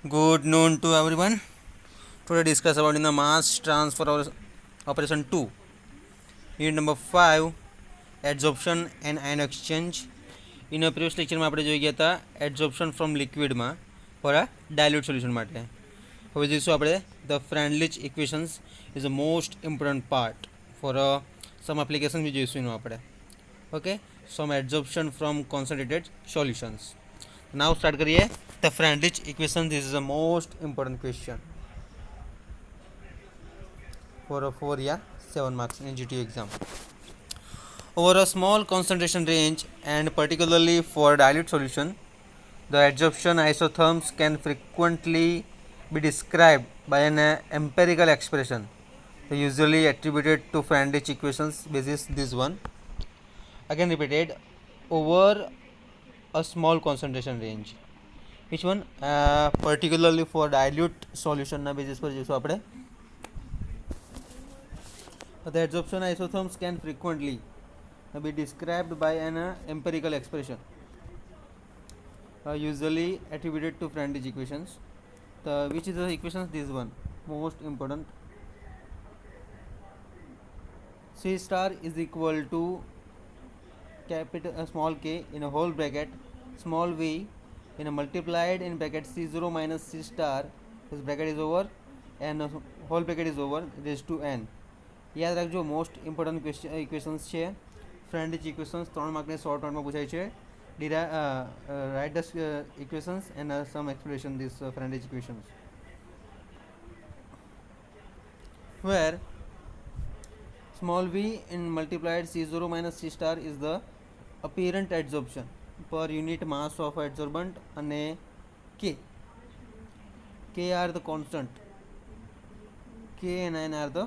Good noon to everyone. Today discuss about in the mass transfer operation 2. Unit number 5, adsorption and ion exchange. In a previous lecture માં આપણે જોઈ ગયા હતા adsorption from liquid માં for a dilute solution માટે. હવે જોઈશું આપણે the Freundlich equations is the most important part for some applications બી જોઈશું એનું આપણે. Okay, some adsorption from concentrated solutions. Now start करिए. The Freundlich equation, this is the most important question for a 4 year 7 marks in GTU exam. Over a small concentration range and particularly for dilute solution, the adsorption isotherms can frequently be described by an empirical expression usually attributed to Freundlich equations basis this one. Again repeated, over a small concentration range. Which one? Particularly for dilute solution na basis પર જોઈશું આપણે. The adsorption isotherms can frequently be described by an empirical expression usually attributed to Freundlich equations. Which is the equations? This one, most important. C star is equal to capital small k in a whole bracket small v in a multiplied in bracket C0 minus C star, this bracket is over and whole bracket is over raised to n. યાદ રાખજો, most important equations છે Freundlich equations. 3 માર્કની short નોટમાં પૂછાય છે. Write the equations and sum explanation this Freundlich equations, where small v in multiplied C0 minus C star is the apparent adsorption per unit mass of adsorbent and k are the constant. K and n are the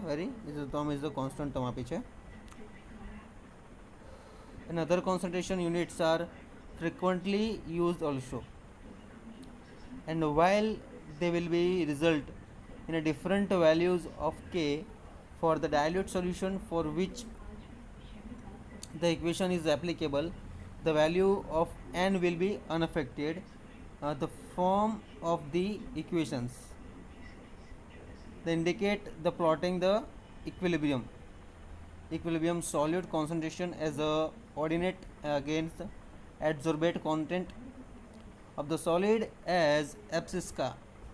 this term is the constant term આપી છે. And other concentration units are frequently used also, and while they will be result in a different values of k for the dilute solution for which the equation is applicable, the value of n will be unaffected. The form of the equations, they indicate the plotting the equilibrium solute concentration as a ordinate against adsorbate content of the solid as abscissa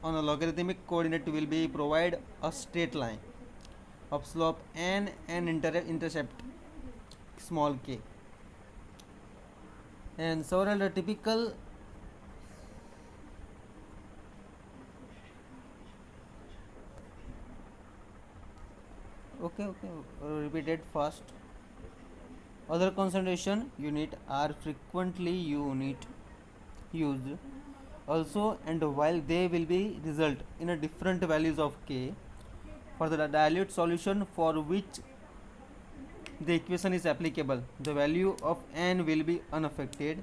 on a logarithmic coordinate will be provide a straight line of slope n and intercept small k. And several typical repeated fast. Other concentration unit are frequently used also, and while they will be result in a different values of k for the dilute solution for which the equation is applicable, the value of n will be unaffected,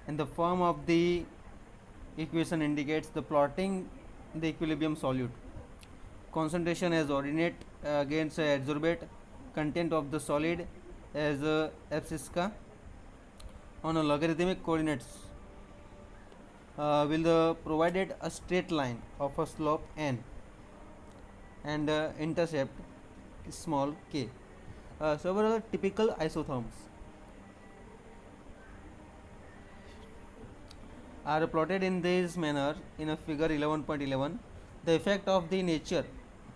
and the form of the equation indicates the plotting the equilibrium solute concentration as ordinate against adsorbate content of the solid as abscissa on a logarithmic coordinates will provided a straight line of a slope n and intercept small k. Several typical isotherms are plotted in this manner in a figure 11.11. The effect of the nature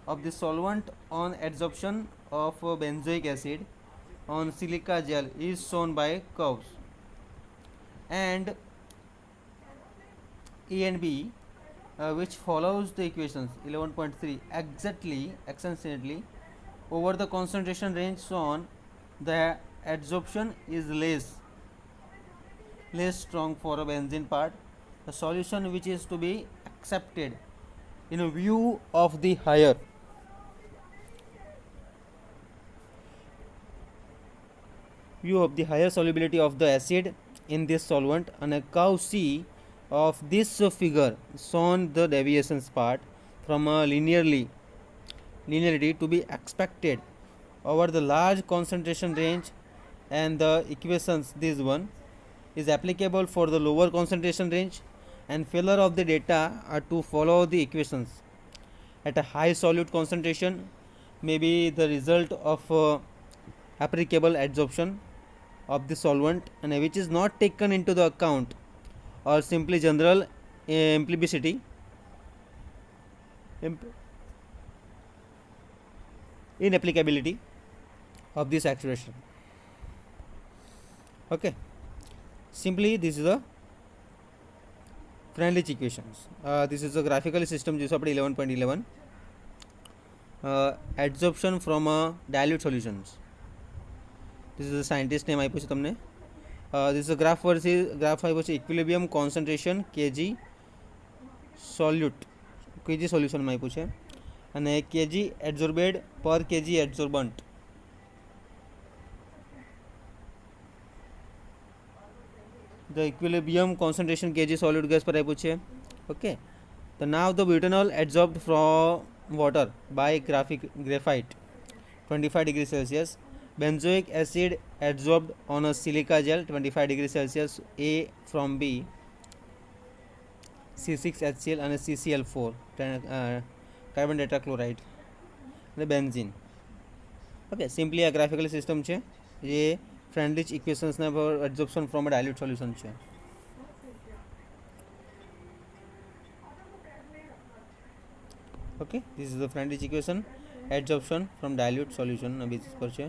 of the solvent on adsorption of benzoic acid on silica gel is shown by curves, and E and B which follows the equations 11.3 exactly over the concentration range shown, the adsorption is less strong for a benzene part, the solution which is to be accepted in a view of the higher solubility of the acid in this solvent, and a curve C of this figure shown the deviations part from a linearity to be expected over the large concentration range, and the equations this one is applicable for the lower concentration range and failure of the data are to follow the equations at a high solute concentration may be the result of applicable adsorption of the solvent and which is not taken into the account or simply general implicity inapplicability of this expression. Okay, simply this is a Freundlich equations. This is a graphical system जिसको આપણે 11.11 adsorption from dilute solutions. This is the scientist name આપ્યું છે તમને. This is a graph આપ્યો છે equilibrium concentration kg solute kg solution માં આપ્યું છે અને kg adsorbed per kg adsorbent. The equilibrium concentration kg solid gas पर आप्યું છે. Okay, so now the butanol adsorbed from water by graphite 25 degrees Celsius, benzoic acid adsorbed on a silica gel 25 degrees Celsius, A from B, C6HCl and CCl4 carbon tetrachloride and benzene. Okay, simply a graphical system છે જે Freundlich equations ના adsorption from a dilute solution છે. Okay, this is the Freundlich equation adsorption from dilute solution ના basis પર છે.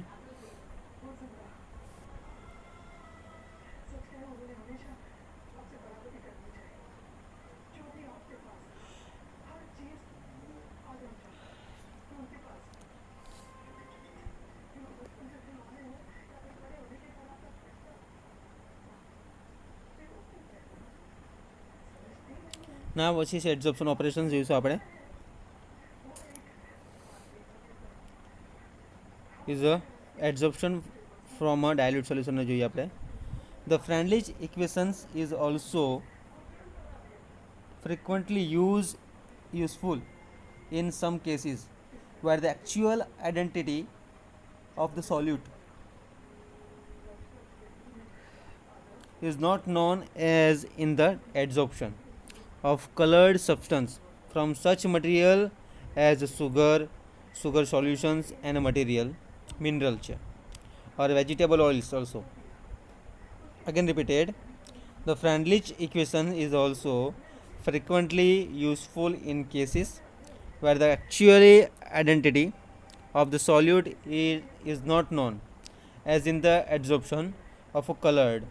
ના પછી છે એડઝોર્પ્શન ઓપરેશન જોઈશું આપણે. Is a adsorption from a dilute સોલ્યુશનને જોઈએ આપણે. The Freundlich equations is also frequently useful in some cases where the actual identity of the solute is not known as in the adsorption of colored substance from such material as sugar solutions and mineral or vegetable oils also. Again repeated, the Freundlich equation is also frequently useful in cases where the actual identity of the solute is not known as in the adsorption of a colored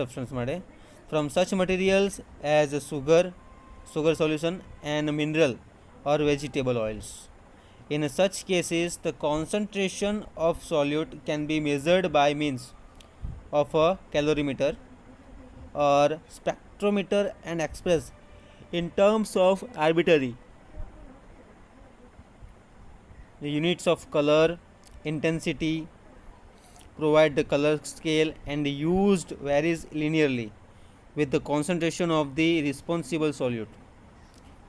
substance from such materials as sugar solution and mineral or vegetable oils. In such cases, the concentration of solute can be measured by means of a calorimeter or spectrometer and expressed in terms of arbitrary the units of color intensity, provide the color scale and used varies linearly with the concentration of the responsible solute.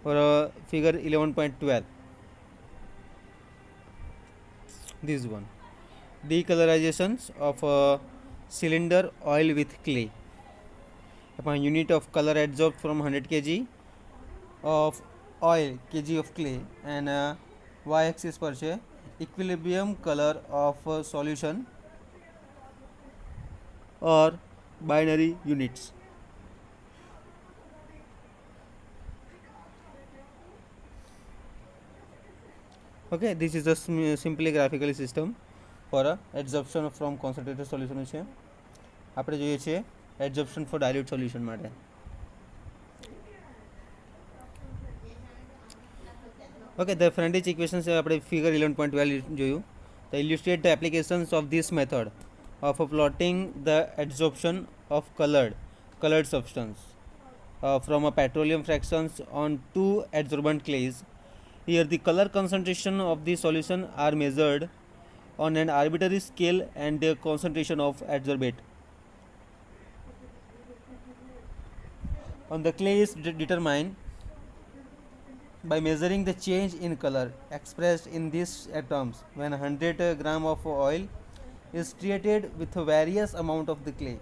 For figure 11.12, this one, decolorizations of a cylinder oil with clay. Upon unit of color adsorbed from 100 kg of oil, kg of clay, and y-axis पर છે equilibrium color of solution or binary units. Okay, this is a simply graphical system for a adsorption from concentrated solution છે. આપણે જોઈએ છીએ adsorption for dilute solution માટે. Okay, the Freundlich equations આપણે figure 11.12 જોયું. To illustrate the applications of this method of plotting the adsorption of colored substance from a petroleum fractions on two adsorbent clays. Here the color concentration of the solution are measured on an arbitrary scale and the concentration of adsorbate on the clay is determined by measuring the change in color expressed in these terms when 100 gram of oil is treated with a various amount of the clay.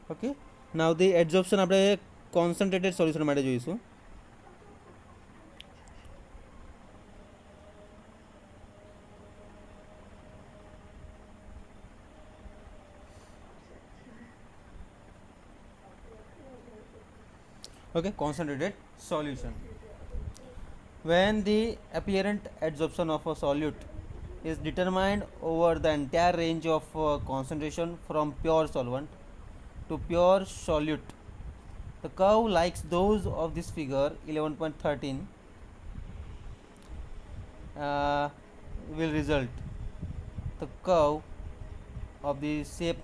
Okay, now the adsorption આપણે concentrated solution માટે જોઈશું. Okay, concentrated solution. When the apparent adsorption of a solute is determined over the entire range of concentration from pure solvent to pure solute, the curve like those of this figure 11.13 will result. The curve of the shape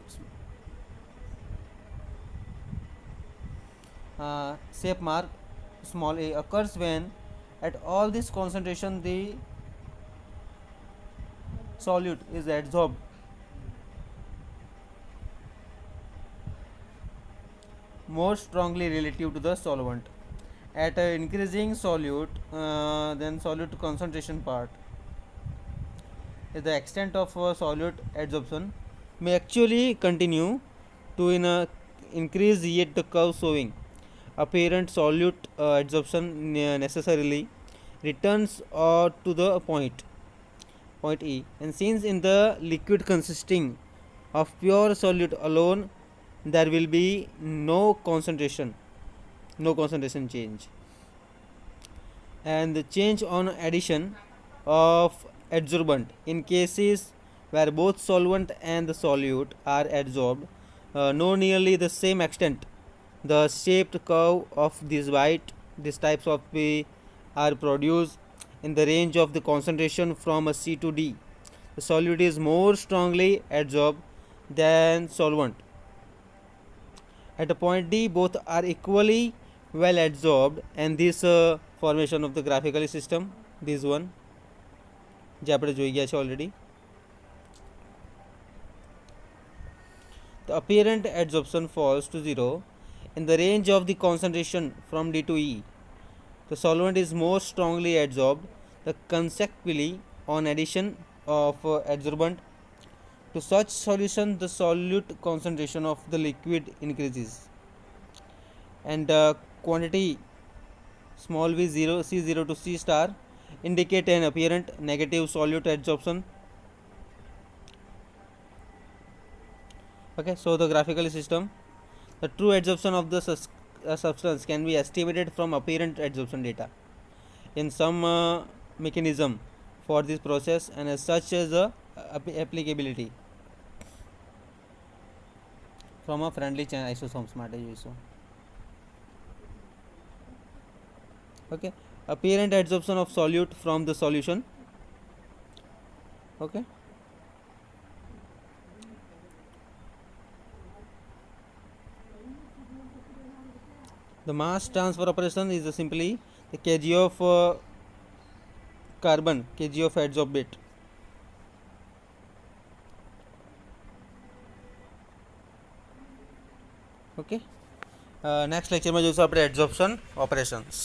mark small a occurs when at all this concentration the solute is adsorbed more strongly relative to the solvent. At increasing solute, then solute concentration part, the extent of solute adsorption may actually continue to increase, yet the curve showing apparent solute adsorption necessarily returns to the point E, and since in the liquid consisting of pure solute alone there will be no concentration change, and the change on addition of adsorbent in cases where both solvent and the solute are adsorbed no nearly the same extent. The shaped curve of these types of P are produced in the range of the concentration from a C to D. The solute is more strongly adsorbed than solvent. At a point D, both are equally well adsorbed, and this formation of the graphical system, this one, જે આપણે જોઈ ગયા છે already. The apparent adsorption falls to 0 in the range of the concentration from D to E. The solvent is more strongly adsorbed. Consequently, on addition of adsorbent to such solution, the solute concentration of the liquid increases, and quantity small v 0 C0 to C star indicate an apparent negative solute adsorption. Okay, so the graphical system, the true adsorption of the substance can be estimated from apparent adsorption data in some mechanism for this process, and as such as applicability from a friendly isosomes માટે જોઈશું. Okay, apparent adsorption of solute from the solution. Okay, the mass transfer operation is simply the kg of carbon, kg of adsorbed bit. Okay, next lecture में જોઈશું આપણે adsorption operations.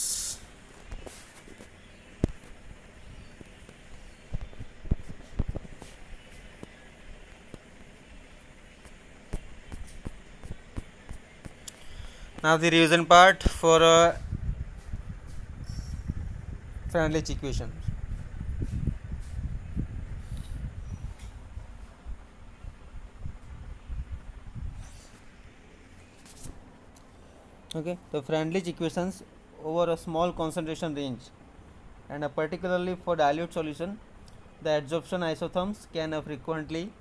Now the revision part for Freundlich equation. Okay, the Freundlich equations over a small concentration range, and particularly for dilute solution, the adsorption isotherms can frequently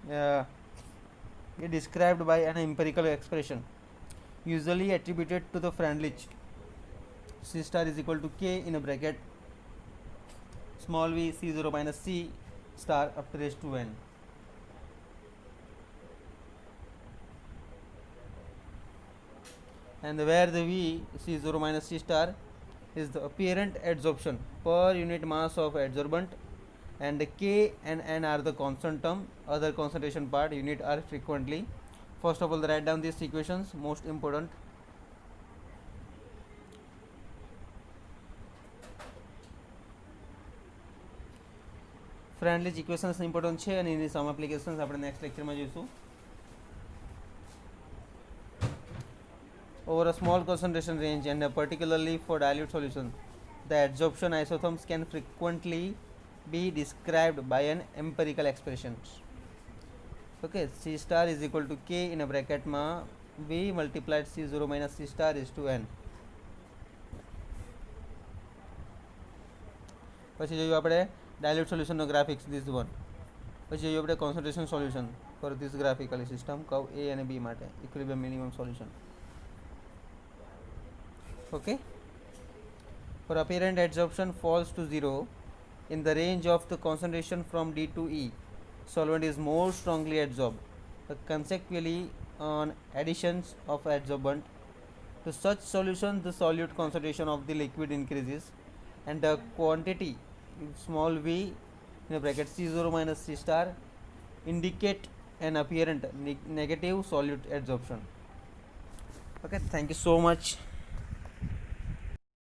be described by an empirical expression usually attributed to the Freundlich. C star is equal to K in a bracket small v C0 minus C star up to raised to n. And where the V C0 minus C star is the apparent adsorption per unit mass of adsorbent, and the K and N are the constant term, other concentration part unit are frequently. First of all, write down these equations, most important. Freundlich equations important છે, અને એની સમ applications આપણે next લેક્ચરમાં જોઈશું. over a small concentration range, and particularly for dilute solution, the adsorption isotherms can frequently be described by an empirical expression. Okay, C star is equal to K in a bracket ma V multiplied C0 minus C star is to N. પછી જોયું આપણે dilute સોલ્યુશનનો graphics this one. પછી જોયું આપણે concentration solution for this graphically system curve A અને B માટે equilibrium minimum solution. Okay, for apparent adsorption falls to 0 in the range of the concentration from D to E, solvent is more strongly adsorbed. Consequently, on additions of adsorbent to such solution, the solute concentration of the liquid increases and the quantity small v in a bracket C0 minus C star indicate an apparent negative solute adsorption. Okay, thank you so much.